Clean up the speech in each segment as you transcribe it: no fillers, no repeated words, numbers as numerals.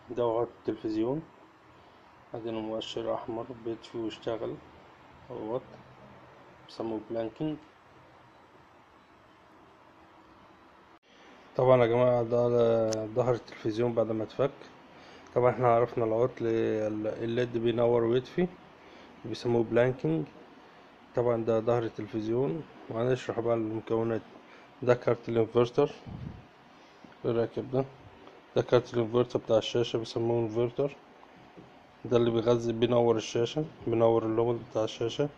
ده هو التلفزيون. عندنا مؤشر أحمر بيطفي ويشتغل اهوت، بيسموه بلانكينج. طبعا يا جماعة ده ظهر التلفزيون بعد ما اتفك. طبعا احنا عرفنا العطل، الليد بينور ويطفي بيسموه بلانكينج. طبعا ده ظهر التلفزيون، وهنشرح بقى المكونات. ده كارت الانفرتر الراكب ده كارت الانفرتر بتاع الشاشة، بيسموه انفرتر. ده اللي بيغذي بينور الشاشة، بينور اللومد بتاع الشاشة.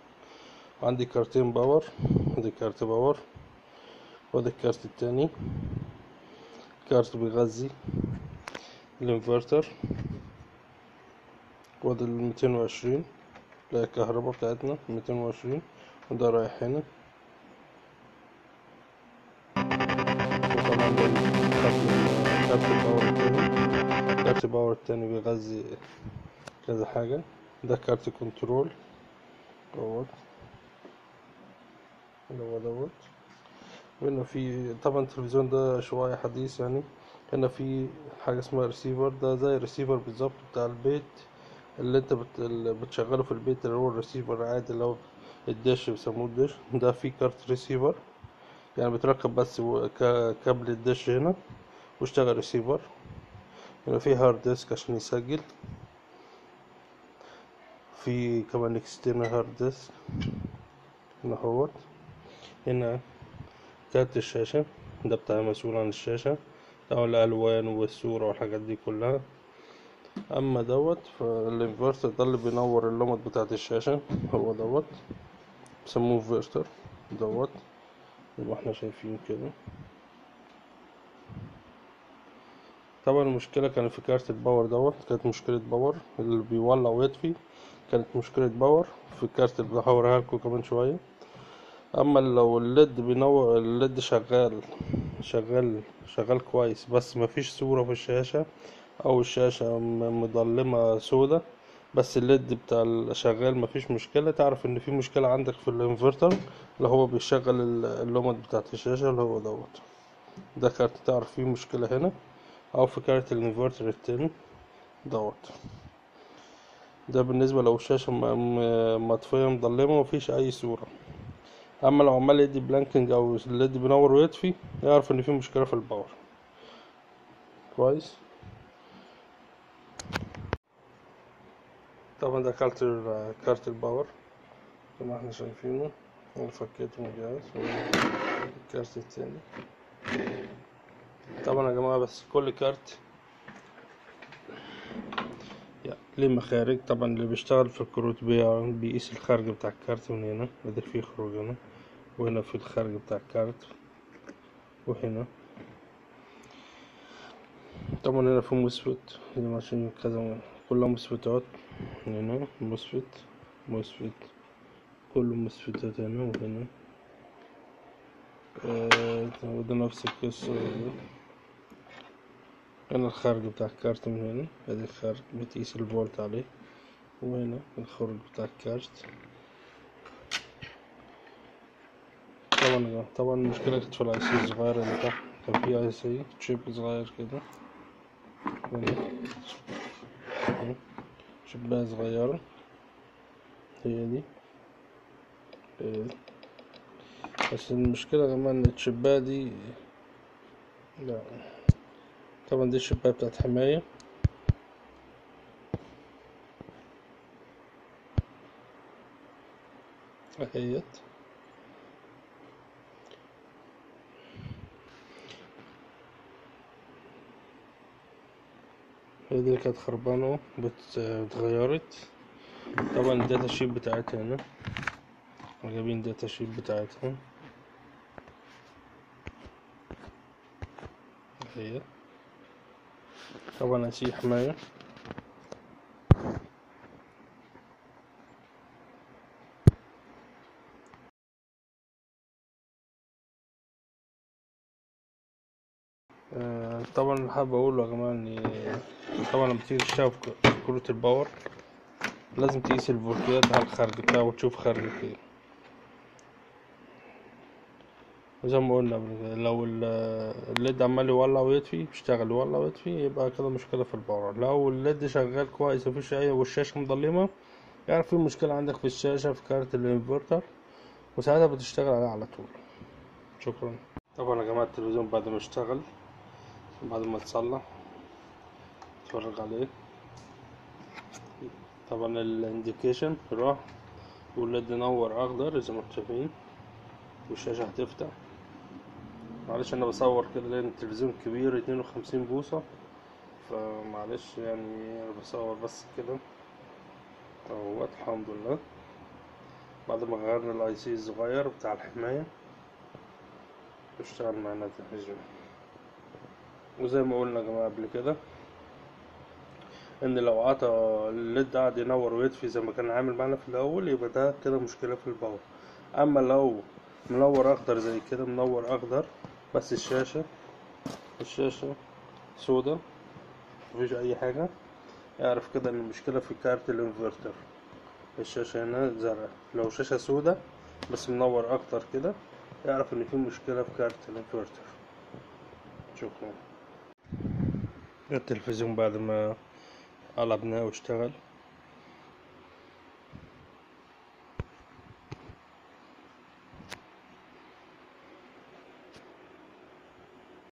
عندي كارتين باور، ادي كارت باور، وادي الكارت التاني كارت بيغذي الانفرتر، وادي 220 اللي هي الكهرباء بتاعتنا 220، وده رايح هنا. وطبعا ده كارت الباور التاني، كارت الباور التاني بيغذي كذا حاجة. ده كارت كنترول دوت، اللي هو دوت. هنا في طبعا التلفزيون ده شوية حديث يعني. هنا في حاجة اسمها ريسيفر، ده زي الريسيفر بالظبط بتاع البيت اللي انت اللي بتشغله في البيت، اللي هو الريسيفر عادي، اللي هو الدش بيسموه الدش. ده في كارت ريسيفر، يعني بتركب بس كابل الدش هنا واشتغل ريسيفر. هنا في هارد ديسك عشان يسجل، في كمان اكسترنال هارد ديسك هنا اهوت. هنا كارت الشاشة، ده بتاع مسؤول عن الشاشة أو الألوان والصورة والحاجات دي كلها. أما دوت فالانفرتر ده اللي بينور اللمبة بتاعة الشاشة، هو دوت بيسموه انفرتر دوت، زي ما احنا شايفين كده. طبعا المشكلة كانت في كارت الباور دوت، كانت مشكلة باور اللي بيولع ويطفي، كانت مشكلة باور في الكارت اللي هوريها لكم كمان شوية. اما لو الليد بينور، الليد شغال كويس، بس مفيش صورة في الشاشة، او الشاشة مظلمة سودا، بس الليد بتاع شغال مفيش مشكلة، تعرف ان في مشكلة عندك في الانفرتر اللي هو بيشغل اللمبة بتاعت الشاشة اللي هو دوت. ده كارت تعرف فيه مشكلة هنا، او في كارت الانفرتر التاني دوت. ده بالنسبة لو الشاشة مطفية مظلمة مفيش اي صورة. اما لو عمال يدي بلانكينج او الليد بينور ويطفي، يعرف ان في مشكلة في الباور. كويس. طبعا ده كارت الباور زي ما احنا شايفينه، انا فكيته من الجهاز. الكارت التاني طبعا يا جماعة، بس كل كارت يعني ليه مخارج. طبعا اللي بيشتغل في الكروت بيقيس الخارج بتاع الكارت من هنا، ادي فيه خروج هنا، وهنا في الخارج بتاع الكارت، وهنا طبعا هنا في مسفت، هنا عشان كذا كلها مسفتات. هنا مسفت كله مسفتات هنا وهنا. وده نفس القصة برضه. هنا الخارج بتاع الكارت من هنا، ادي الخارج بتقيس الفولت عليه، وهنا الخروج بتاع الكارت. طبعا المشكلة كانت في الاي سي الصغير اللي تحت، كان في اي سي تشيب صغير كده هنا، شباية صغيرة هي دي. بس المشكلة كمان ان الشباية دي، لا طبعا دي الشباية بتاعت حماية اهيت. هي دي اللي كانت خربانة اتغيرت. طبعا الداتا شيت بتاعتها هنا، جايبين الداتا شيت بتاعتها اهي. طبعا هسيب حماية. طبعا اللي حابب اقوله يا جماعة ان طبعا لما تيجي تشتغل في كروت الباور لازم تقيس الفولتات على الخارج بتاعه وتشوف خارجك ايه. وزي ما قلنا قبل كده، لو الليد عمال يولع ويطفي، بيشتغل يولع ويطفي، يبقى كده مشكلة في الباور. لو الليد شغال كويس مفيش أي والشاشة مضلمة، يعرف في مشكلة عندك في الشاشة في كارت الانفرتر، وساعتها بتشتغل عليه على طول. شكرا. طبعا يا جماعة التلفزيون بعد ما اشتغل، بعد ما اتصلح، اتفرج عليه. طبعا الانديكيشن راح، والليد نور اخضر زي ما انتم شايفين، والشاشة هتفتح. معلش انا بصور كده لان التلفزيون كبير 52 بوصة، فمعلش يعني انا بصور بس كده اهوت. الحمد لله بعد ما غيرنا الاي سي الصغير بتاع الحماية اشتغل معانا التلفزيون. وزي ما قلنا يا جماعة قبل كده، ان لو قطع الليد قعد ينور ويطفي زي ما كان عامل معانا في الاول، يبقى ده كده مشكلة في الباور. اما لو منور اخضر زي كده، منور اخضر بس الشاشة سودا، مفيش اي حاجة، اعرف كده ان المشكلة في كارت الانفرتر. الشاشة هنا زرقاء، لو شاشة سودا بس منور اكتر كده، اعرف ان في مشكلة في كارت الانفرتر. شكرا. التلفزيون بعد ما قلبناه واشتغل،